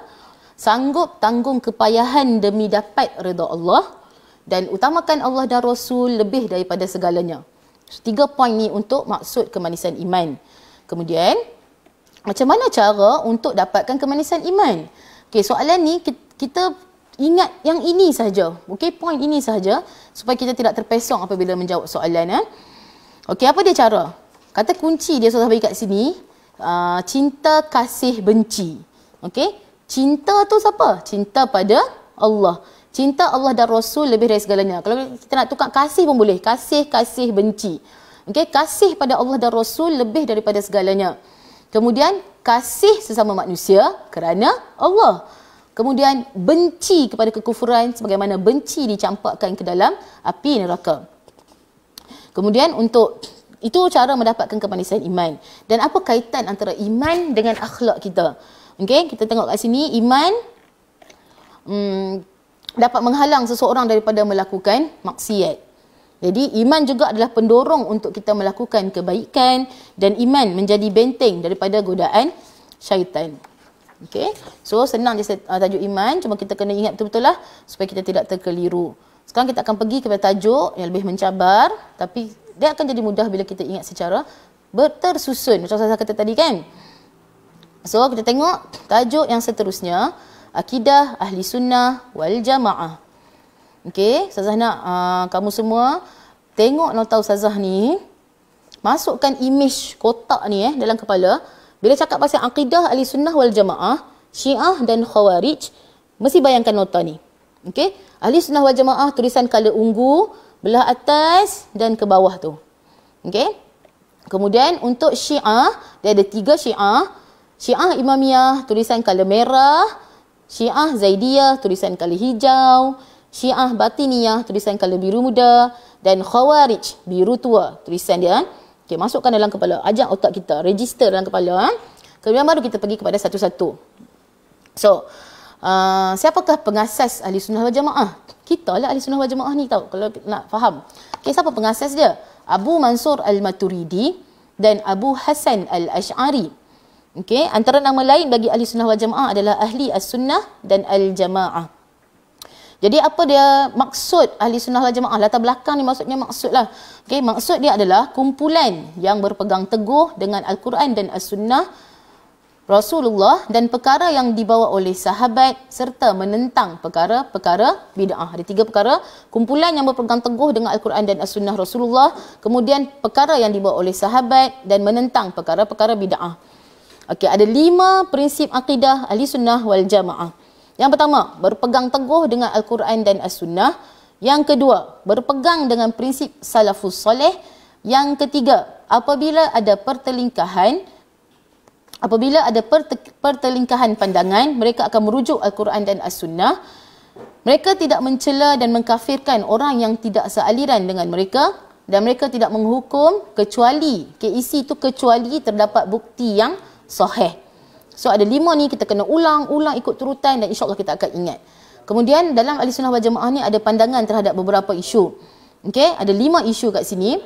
sanggup tanggung kepayahan demi dapat redha Allah, dan utamakan Allah dan Rasul lebih daripada segalanya. 3 poin ni untuk maksud kemanisan iman. Kemudian, macam mana cara untuk dapatkan kemanisan iman? Okey, soalan ni kita ingat yang ini sahaja. Okey, poin ini sahaja supaya kita tidak terpesong apabila menjawab soalan. Okey, apa dia cara? Kata kunci dia sudah bagi kat sini, cinta, kasih, benci. Okey, cinta tu siapa? Cinta pada Allah. Cinta Allah dan Rasul lebih dari segalanya. Kalau kita nak tukar kasih pun boleh. Kasih, kasih, benci. Okey, kasih pada Allah dan Rasul lebih daripada segalanya. Kemudian, kasih sesama manusia kerana Allah. Kemudian, benci kepada kekufuran sebagaimana benci dicampakkan ke dalam api neraka. Kemudian, untuk itu cara mendapatkan kemanisan iman. Dan apa kaitan antara iman dengan akhlak kita? Okey, kita tengok kat sini, iman dapat menghalang seseorang daripada melakukan maksiat. Jadi iman juga adalah pendorong untuk kita melakukan kebaikan, dan iman menjadi benteng daripada godaan syaitan. Okey. So senang je tajuk iman, cuma kita kena ingat betul-betul lah supaya kita tidak terkeliru. Sekarang kita akan pergi kepada tajuk yang lebih mencabar, tapi dia akan jadi mudah bila kita ingat secara bertersusun. Macam saya kata tadi kan. So kita tengok tajuk yang seterusnya, akidah ahli sunnah wal jamaah. Okey, Ustazah nak kamu semua tengok nota Ustazah ni, masukkan image kotak ni dalam kepala. Bila cakap pasal akidah ahli sunnah wal jamaah, Syiah dan Khawarij, mesti bayangkan nota ni. Okey, ahli sunnah wal jamaah tulisan color ungu, belah atas dan ke bawah tu. Okey. Kemudian untuk Syiah, dia ada 3 Syiah. Syiah Imamiyah tulisan color merah, Syiah Zaidiyah tulisan color hijau, Syiah Batiniyah tulisan color biru muda, dan Khawarij biru tua tulisan dia. Okey, masukkan dalam kepala, ajak otak kita, register dalam kepala. Kemudian baru kita pergi kepada satu-satu. So, siapakah pengasas ahli sunnah wal jamaah? Kita lah ahli sunnah wal jamaah ni tahu, kalau nak faham. Okey, siapa pengasas dia? Abu Mansur al-Maturidi dan Abu Hasan al-Ash'ari. Okey, antara nama lain bagi ahli sunnah wal jamaah adalah ahli as-sunnah dan al-jamaah. Jadi apa dia maksud ahli sunnah wal jamaah? Latar belakang ni maksudnya maksudlah. Okey, maksud dia adalah kumpulan yang berpegang teguh dengan Al-Quran dan As-Sunnah Rasulullah dan perkara yang dibawa oleh sahabat serta menentang perkara-perkara bid'ah. Ada 3 perkara, kumpulan yang berpegang teguh dengan Al-Quran dan As-Sunnah Rasulullah, kemudian perkara yang dibawa oleh sahabat dan menentang perkara-perkara bid'ah. Okey, ada 5 prinsip akidah ahli sunnah wal jamaah. Yang pertama, berpegang teguh dengan Al-Quran dan As-Sunnah. Yang kedua, berpegang dengan prinsip salafus soleh. Yang ketiga, apabila ada pertelingkahan pandangan, mereka akan merujuk Al-Quran dan As-Sunnah. Mereka tidak mencela dan mengkafirkan orang yang tidak sealiran dengan mereka, dan mereka tidak menghukum kecuali, KEC itu kecuali terdapat bukti yang sahih. So ada 5 ni kita kena ulang-ulang ikut turutan dan insya-Allah kita akan ingat. Kemudian dalam ahli sunnah wal jamaah ni ada pandangan terhadap beberapa isu. Okey, ada 5 isu kat sini.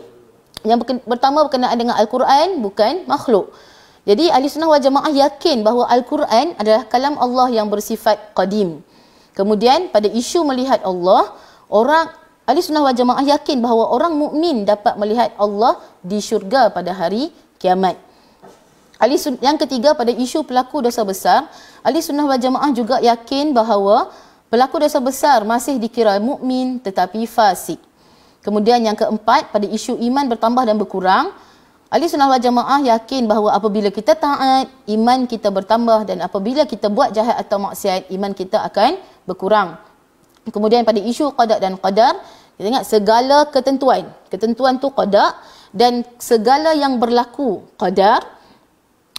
Yang pertama berkenaan dengan Al-Quran bukan makhluk. Jadi ahli sunnah wal jamaah yakin bahawa Al-Quran adalah kalam Allah yang bersifat qadim. Kemudian pada isu melihat Allah, orang ahli sunnah wal jamaah yakin bahawa orang mukmin dapat melihat Allah di syurga pada hari kiamat. Yang ketiga, pada isu pelaku dosa besar, ahli sunnah wal jamaah juga yakin bahawa pelaku dosa besar masih dikira mukmin tetapi fasik. Kemudian yang keempat, pada isu iman bertambah dan berkurang, Ahli Sunnah wal Jamaah yakin bahawa apabila kita taat, iman kita bertambah, dan apabila kita buat jahat atau maksiat, iman kita akan berkurang. Kemudian pada isu qada dan qadar, kita ingat segala ketentuan tu qada, dan segala yang berlaku qadar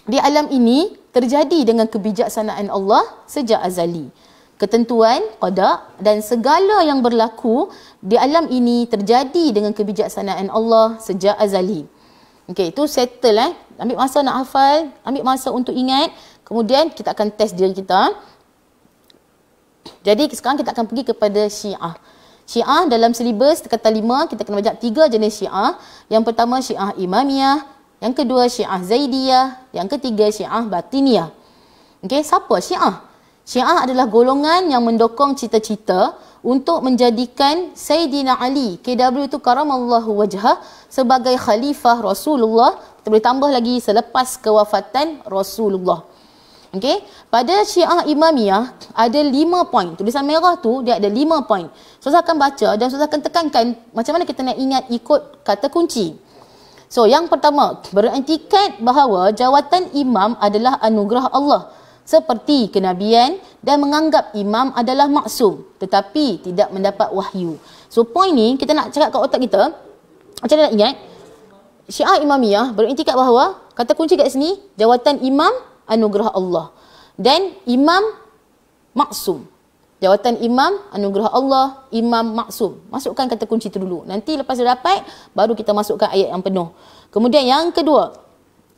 di alam ini terjadi dengan kebijaksanaan Allah sejak azali. Ketentuan qada dan segala yang berlaku di alam ini terjadi dengan kebijaksanaan Allah sejak azali. Okey, itu settle. Ambil masa nak hafal, ambil masa untuk ingat, kemudian kita akan test diri kita. Jadi sekarang kita akan pergi kepada Syiah. Syiah dalam silibus kata 5, kita kena belajar 3 jenis Syiah. Yang pertama Syiah Imamiyah, yang kedua Syiah Zaidiyah, yang ketiga Syiah Batiniyah. Okey, siapa Syiah? Syiah adalah golongan yang mendokong cita-cita untuk menjadikan Sayyidina Ali KW itu karamallahu wajhah sebagai khalifah Rasulullah. Kita boleh tambah lagi selepas kewafatan Rasulullah. Okey, pada Syiah Imamiyah ada 5 poin. Tulisan merah tu dia ada 5 poin. Saya akan baca dan saya akan tekankan macam mana kita nak ingat ikut kata kunci. So, yang pertama, beriktikad bahawa jawatan imam adalah anugerah Allah seperti kenabian dan menganggap imam adalah maksum tetapi tidak mendapat wahyu. So point ni kita nak cakap kat otak kita, macam mana nak ingat? Syiah Imamiyah beriktikad bahawa kata kunci kat sini jawatan imam anugerah Allah dan imam maksum. Jawatan imam anugerah Allah, imam maksum. Masukkan kata kunci tu dulu. Nanti lepas dia dapat baru kita masukkan ayat yang penuh. Kemudian yang kedua,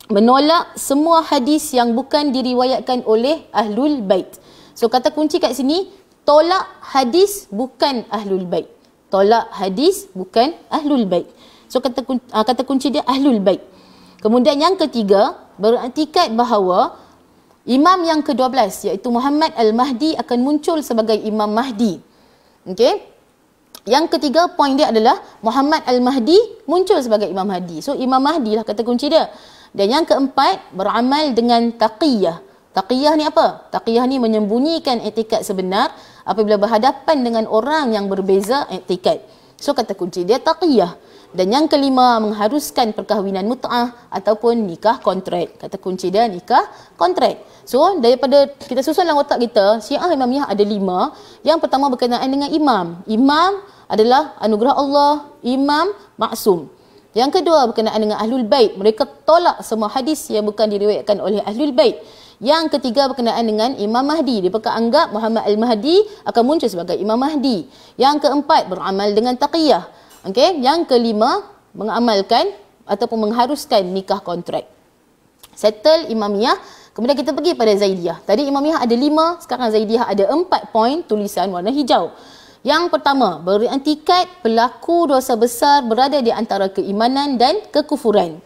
menolak semua hadis yang bukan diriwayatkan oleh Ahlul Bait. So kata kunci kat sini, tolak hadis bukan Ahlul Bait. Tolak hadis bukan Ahlul Bait. So kata kunci dia Ahlul Bait. Kemudian yang ketiga, beriktikad bahawa imam yang ke-12 iaitu Muhammad Al-Mahdi akan muncul sebagai Imam Mahdi. Okey. Yang ketiga poin dia adalah Muhammad Al-Mahdi muncul sebagai Imam Mahdi. So Imam Mahdi lah kata kunci dia. Dan yang keempat, beramal dengan taqiyah. Taqiyah ni apa? Taqiyah ni menyembunyikan iktikad sebenar apabila berhadapan dengan orang yang berbeza iktikad. So kata kunci dia taqiyah. Dan yang kelima, mengharuskan perkahwinan mut'ah ataupun nikah kontrak. Kata kunci dia nikah kontrak. So daripada kita susun dalam otak kita, Syiah Imamiyah ada 5. Yang pertama berkenaan dengan imam. Imam adalah anugerah Allah, imam maksum. Yang kedua berkenaan dengan Ahlul Bait. Mereka tolak semua hadis yang bukan diriwayatkan oleh Ahlul Bait. Yang ketiga berkenaan dengan Imam Mahdi. Mereka anggap Muhammad Al-Mahdi akan muncul sebagai Imam Mahdi. Yang keempat beramal dengan taqiyah. Okey, yang kelima mengamalkan ataupun mengharuskan nikah kontrak. Settle Imamiyah. Kemudian kita pergi pada Zaidiyah. Tadi Imamiyah ada 5, sekarang Zaidiyah ada 4 poin tulisan warna hijau. Yang pertama, beriktikad pelaku dosa besar berada di antara keimanan dan kekufuran.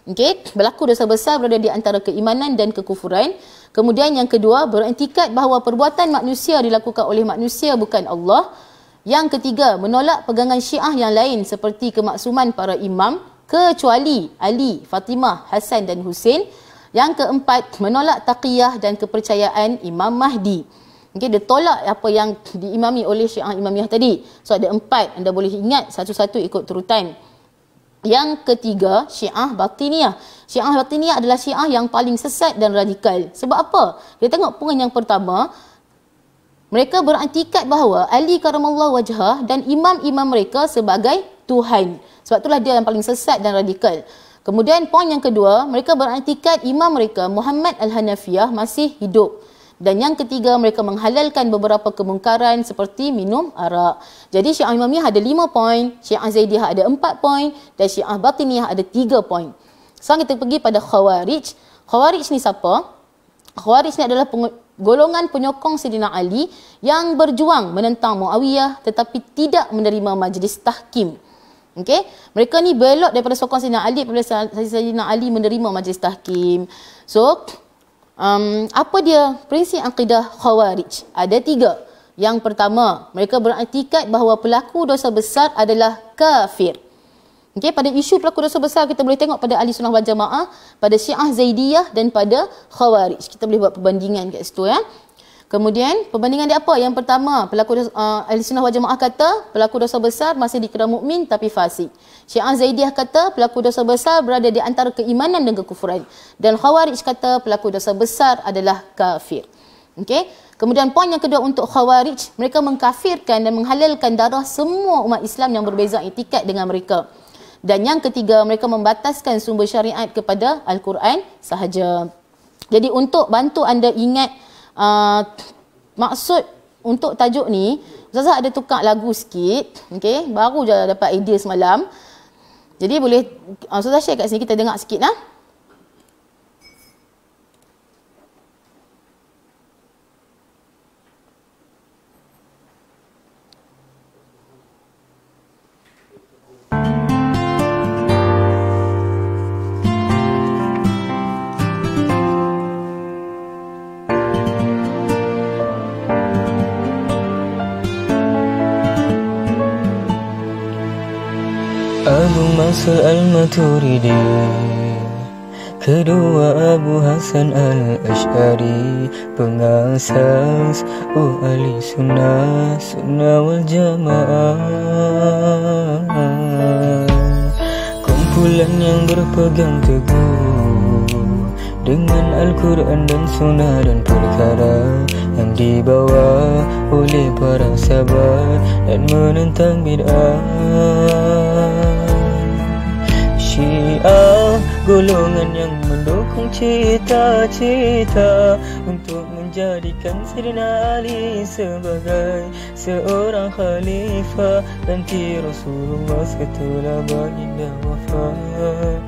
Okey, berlaku dosa besar berada di antara keimanan dan kekufuran. Kemudian yang kedua, beriktikad bahawa perbuatan manusia dilakukan oleh manusia bukan Allah. Yang ketiga, menolak pegangan Syiah yang lain seperti kemaksuman para imam kecuali Ali, Fatimah, Hasan dan Husain. Yang keempat, menolak taqiyah dan kepercayaan Imam Mahdi. Okay, dia tolak apa yang diimami oleh Syiah Imamiyah tadi. So ada 4, anda boleh ingat satu-satu ikut turutan. Yang ketiga, Syiah Batiniyah. Syiah Batiniyah adalah Syiah yang paling sesat dan radikal. Sebab apa? Kita tengok poin yang pertama, mereka beriktikad bahawa Ali karamallahu wajhah dan imam-imam mereka sebagai Tuhan. Sebab itulah dia yang paling sesat dan radikal. Kemudian poin yang kedua, mereka beriktikad imam mereka Muhammad Al-Hanafiyah masih hidup. Dan yang ketiga, mereka menghalalkan beberapa kemungkaran seperti minum arak. Jadi Syiah Imamiyah ada 5 poin, Syiah Zaidiyah ada 4 poin dan Syiah Batiniyah ada 3 poin. Sekarang kita pergi pada Khawarij. Khawarij ni siapa? Khawarij ni adalah golongan penyokong Sayyidina Ali yang berjuang menentang Muawiyah tetapi tidak menerima majlis tahkim. Okey, mereka ni belok daripada sokong Sayyidina Ali apabila Sayyidina Ali menerima majlis tahkim. So, apa dia prinsip akidah Khawarij? Ada 3. Yang pertama, mereka beriktikad bahawa pelaku dosa besar adalah kafir. Okey, pada isu pelaku dosa besar kita boleh tengok pada Ahli Sunnah wal Jamaah, pada Syiah Zaidiyah dan pada Khawarij. Kita boleh buat perbandingan kat situ ya. Kemudian perbandingan dia apa? Yang pertama, pelaku Ahli Sunnah wal Jamaah kata pelaku dosa besar masih dikira mukmin tapi fasik. Syiah Zaidiyah kata pelaku dosa besar berada di antara keimanan dan kekufuran. Dan Khawarij kata pelaku dosa besar adalah kafir. Okey. Kemudian poin yang kedua untuk Khawarij, mereka mengkafirkan dan menghalalkan darah semua umat Islam yang berbeza iktikad dengan mereka. Dan yang ketiga, mereka membataskan sumber syariat kepada Al-Quran sahaja. Jadi untuk bantu anda ingat maksud untuk tajuk ni, Ustazah ada tukar lagu sikit, okey, baru je dapat idea semalam. Jadi boleh Ustazah share kat sini, kita dengar sikit lah. Abu Mansur Al-Maturidi, kedua Abu Hasan Al-Ash'ari, pengasas ahli sunnah wal jamaah, kumpulan yang berpegang teguh dengan Al-Quran dan sunnah dan perkara yang dibawa oleh para sahabat dan menentang bid'ah. Syiah, golongan yang mendukung cita-cita untuk menjadikan Sayyidina Ali sebagai seorang khalifah ganti Rasulullah setelah baginda wafat.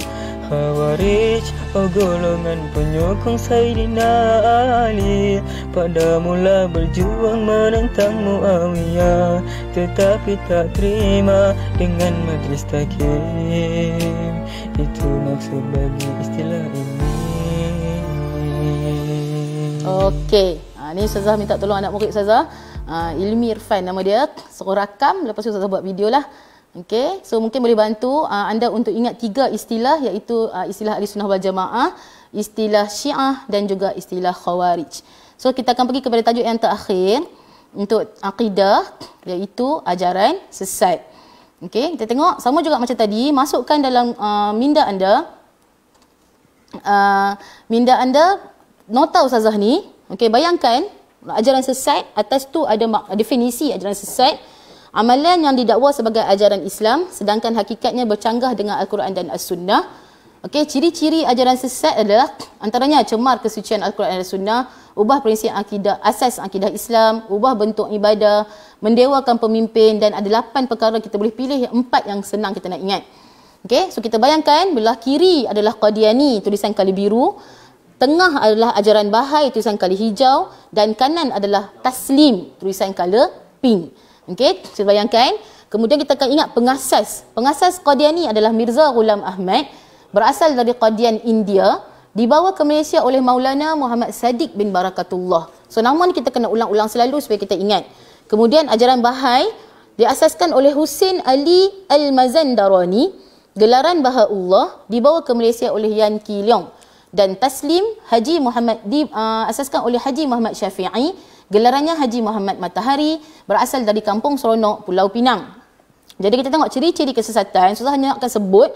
Khawarij, golongan penyokong Sayyidina Ali, pada mula berjuang menentang Muawiyah, tetapi tak terima dengan majlis takim. Itu maksud bagi istilah ini. Okey, ni Ustazah minta tolong anak murid Ustazah, Ilmi Irfan nama dia, suruh rakam, lepas tu Ustazah buat video lah. Okey, so mungkin boleh bantu anda untuk ingat 3 istilah, iaitu istilah Ahli Sunnah wal Jamaah, istilah Syiah dan juga istilah Khawarij. So kita akan pergi kepada tajuk yang terakhir untuk akidah, iaitu ajaran sesat. Okey, kita tengok sama juga macam tadi, masukkan dalam minda anda nota Ustazah ni. Okey, bayangkan ajaran sesat, atas tu ada definisi ajaran sesat. Amalan yang didakwa sebagai ajaran Islam sedangkan hakikatnya bercanggah dengan Al-Quran dan As-Sunnah. Okey, ciri-ciri ajaran sesat adalah antaranya cemar kesucian Al-Quran dan As-Sunnah, ubah prinsip akidah, asas akidah Islam, ubah bentuk ibadah, mendewakan pemimpin, dan ada 8 perkara kita boleh pilih 4 yang senang kita nak ingat. Okey, so kita bayangkan belah kiri adalah Qadiani, tulisan kali biru, tengah adalah ajaran Bahai, tulisan kali hijau, dan kanan adalah Taslim, tulisan color pink. Okey, saya bayangkan. Kemudian kita akan ingat pengasas. Pengasas Qadiani adalah Mirza Ghulam Ahmad, berasal dari Qadian, India, dibawa ke Malaysia oleh Maulana Muhammad Sadiq bin Barakatullah. So nama ni kita kena ulang-ulang selalu supaya kita ingat. Kemudian ajaran Bahai diasaskan oleh Husin Ali Al-Mazandarani, gelaran Bahaullah, dibawa ke Malaysia oleh Yan Ki Leong. Dan Taslim Haji Muhammad diasaskan oleh Haji Muhammad Syafi'i, gelarannya Haji Muhammad Matahari, berasal dari Kampung Seronok, Pulau Pinang. Jadi kita tengok ciri-ciri kesesatan. Ustazah hanya akan sebut,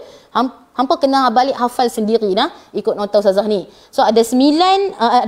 hampa kena balik hafal sendiri nah, ikut nota Ustazah ni. So ada 8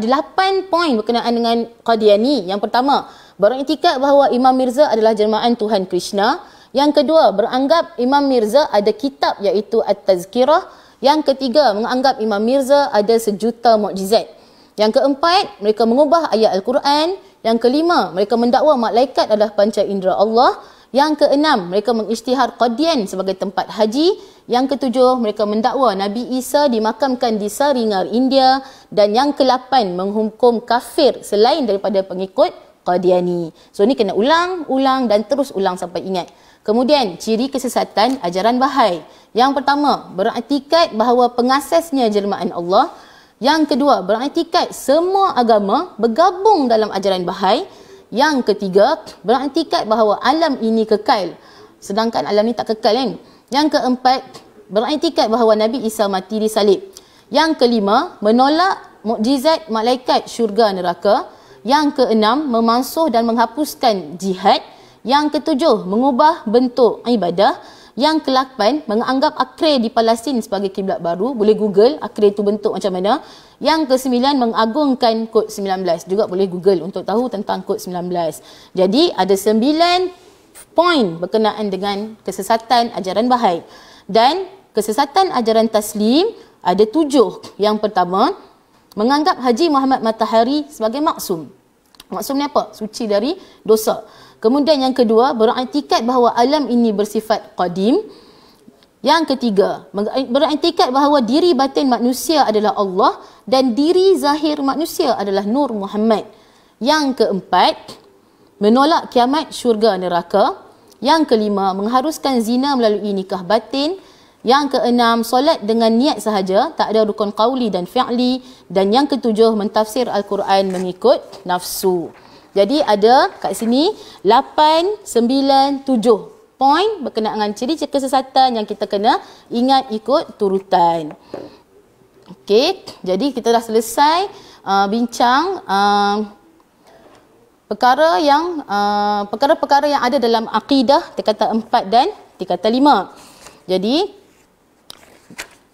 poin berkenaan dengan Qadiani. Yang pertama, beriktikad bahawa Imam Mirza adalah jelmaan Tuhan Krishna. Yang kedua, beranggap Imam Mirza ada kitab iaitu At-Tazkirah. Yang ketiga, menganggap Imam Mirza ada sejuta mukjizat. Yang keempat, mereka mengubah ayat Al-Quran. Yang kelima, mereka mendakwa malaikat adalah panca indera Allah. Yang keenam, mereka mengisytihar Qadian sebagai tempat haji. Yang ketujuh, mereka mendakwa Nabi Isa dimakamkan di Saringar, India. Dan yang ke-8, menghukum kafir selain daripada pengikut Qadiani. So ni kena ulang dan terus ulang sampai ingat. Kemudian, ciri kesesatan ajaran Bahai. Yang pertama, beriktikad bahawa pengasasnya jelmaan Allah. Yang kedua, beriktikad semua agama bergabung dalam ajaran Bahai. Yang ketiga, beriktikad bahawa alam ini kekal, sedangkan alam ini tak kekal kan. Yang keempat, beriktikad bahawa Nabi Isa mati disalib. Yang kelima, menolak mukjizat malaikat syurga neraka. Yang keenam, memansuh dan menghapuskan jihad. Yang ketujuh, mengubah bentuk ibadah. Yang ke-8, menganggap Acre di Palestin sebagai kiblat baru. Boleh Google Acre itu bentuk macam mana. Yang ke-9, mengagungkan kod 19. Juga boleh Google untuk tahu tentang kod 19. Jadi ada 9 poin berkenaan dengan kesesatan ajaran Bahai. Dan kesesatan ajaran Taslim ada 7. Yang pertama, menganggap Haji Muhammad Matahari sebagai maksum. Maksum ni apa? Suci dari dosa. Kemudian yang kedua, beriktikad bahawa alam ini bersifat qadim. Yang ketiga, beriktikad bahawa diri batin manusia adalah Allah dan diri zahir manusia adalah Nur Muhammad. Yang keempat, menolak kiamat, syurga, neraka. Yang kelima, mengharuskan zina melalui nikah batin. Yang keenam, solat dengan niat sahaja, tak ada rukun qauli dan fi'li. Dan yang ketujuh, mentafsir Al-Quran mengikut nafsu. Jadi ada kat sini 8, 9, 7 poin berkenaan dengan ciri kesesatan yang kita kena ingat ikut turutan. Okey, jadi kita dah selesai bincang perkara yang ada dalam akidah tingkatan 4 dan tingkatan 5. Jadi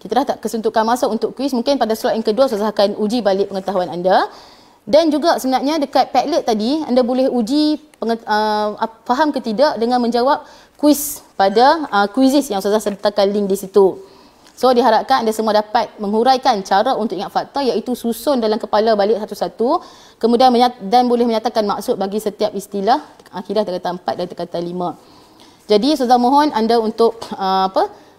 kita dah tak kesuntukan masa untuk kuis. Mungkin pada slot yang kedua saya akan uji balik pengetahuan anda. Dan juga sebenarnya dekat Padlet tadi anda boleh uji faham ke tidak dengan menjawab kuis pada kuisis yang Ustazah sertakan link di situ. So diharapkan anda semua dapat menghuraikan cara untuk ingat fakta, iaitu susun dalam kepala balik satu-satu, kemudian dan boleh menyatakan maksud bagi setiap istilah akidah tingkatan 4 dan tingkatan 5. Jadi Ustazah mohon anda untuk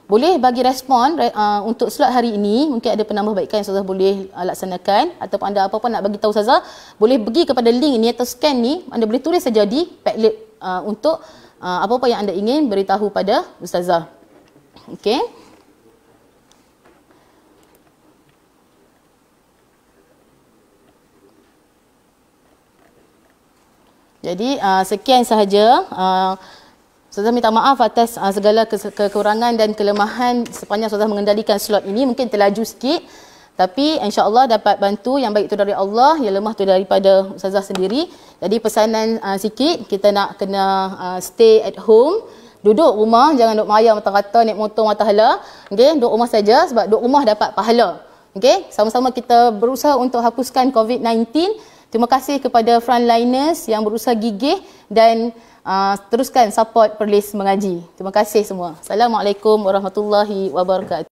boleh bagi respon untuk slot hari ini. Mungkin ada penambahbaikan yang Ustazah boleh laksanakan, ataupun anda apa-apa nak bagi tahu Ustazah, boleh pergi kepada link ini atau scan ni, anda boleh tulis saja di Padlet untuk apa-apa yang anda ingin beritahu pada Ustazah. Okey. Jadi sekian sahaja. Ustazah minta maaf atas segala kekurangan dan kelemahan sepanjang Ustazah mengendalikan slot ini. Mungkin terlaju sikit, tapi insya-Allah dapat bantu. Yang baik itu dari Allah, yang lemah itu daripada Ustazah sendiri. Jadi pesanan sikit, kita nak kena stay at home. Duduk rumah, jangan duduk maya mata-rata, naik motor mata hala. Okey, duduk rumah saja sebab duduk rumah dapat pahala. Okey, sama-sama kita berusaha untuk hapuskan COVID-19. Terima kasih kepada frontliners yang berusaha gigih dan teruskan support Perlis Mengaji. Terima kasih semua. Assalamualaikum warahmatullahi wabarakatuh.